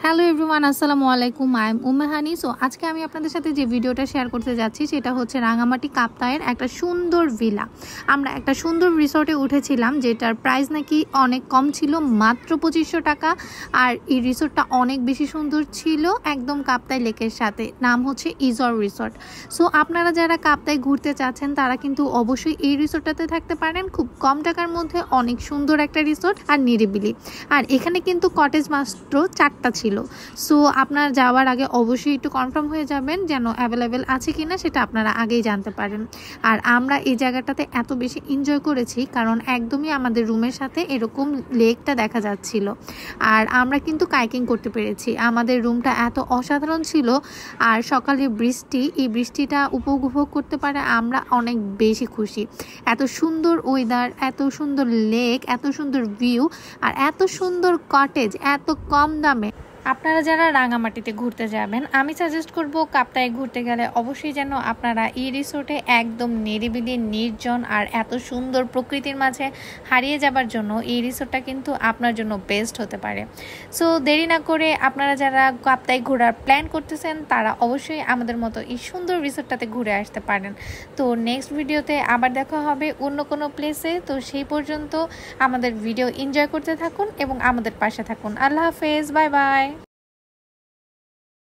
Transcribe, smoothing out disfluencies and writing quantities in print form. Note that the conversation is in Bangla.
হ্যালো এভরিওয়ান, আসসালামু আলাইকুম। I am Ummehani. সো আজকে আমি আপনাদের সাথে যে ভিডিওটা শেয়ার করতে যাচ্ছি সেটা হচ্ছে রাঙামাটি কাপ্তাইয়ের একটা সুন্দর ভিলা। আমরা একটা সুন্দর রিসর্টে উঠেছিলাম যেটার প্রাইস নাকি অনেক কম ছিল, মাত্র 2500 টাকা। আর এই রিসর্টটা অনেক বেশি সুন্দর ছিল, একদম কাপ্তাই লেকের সাথে। নাম হচ্ছে ইজর রিসর্ট। সো আপনারা যারা কাপ্তাই ঘুরতে চাচ্ছেন তারা কিন্তু অবশ্যই এই রিসর্টটাতে থাকতে পারেন। খুব কম টাকার মধ্যে অনেক সুন্দর একটা রিসর্ট আর নিরিবিলি। আর এখানে কিন্তু কটেজ মাত্র 4টা ছিল। সো আপনার যাওয়ার আগে অবশ্যই একটু কনফার্ম হয়ে যাবেন যেন অ্যাভেলেবেল আছে কিনা সেটা আপনারা আগেই জানতে পারেন। আর আমরা এই জায়গাটাতে এত বেশি এনজয় করেছি কারণ একদমই আমাদের রুমের সাথে এরকম লেকটা দেখা যাচ্ছিল। আর আমরা কিন্তু কাইকিং করতে পেরেছি। আমাদের রুমটা এত অসাধারণ ছিল। আর সকালে বৃষ্টি, এই বৃষ্টিটা উপভোগ করতে পারে আমরা অনেক বেশি খুশি। এত সুন্দর ওয়েদার, এত সুন্দর লেক, এত সুন্দর ভিউ আর এত সুন্দর কটেজ এত কম দামে। আপনারা যারা রাঙামাটিতে ঘুরতে যাবেন, আমি সাজেস্ট করব কাপ্তাই ঘুরতে গেলে অবশ্যই যেন আপনারা এই রিসোর্টে একদম নিরিবিলি, নির্জন আর এত সুন্দর প্রকৃতির মাঝে হারিয়ে যাবার জন্য এই রিসোর্টটা কিন্তু আপনার জন্য বেস্ট হতে পারে। সো দেরি না করে আপনারা যারা কাপ্তাই ঘোরার প্ল্যান করতেছেন তারা অবশ্যই আমাদের মতো এই সুন্দর রিসোর্টটাতে ঘুরে আসতে পারেন। তো নেক্সট ভিডিওতে আবার দেখা হবে অন্য কোনো প্লেসে। তো সেই পর্যন্ত আমাদের ভিডিও এনজয় করতে থাকুন এবং আমাদের পাশে থাকুন। আল্লাহ হাফেজ, বাই বাই।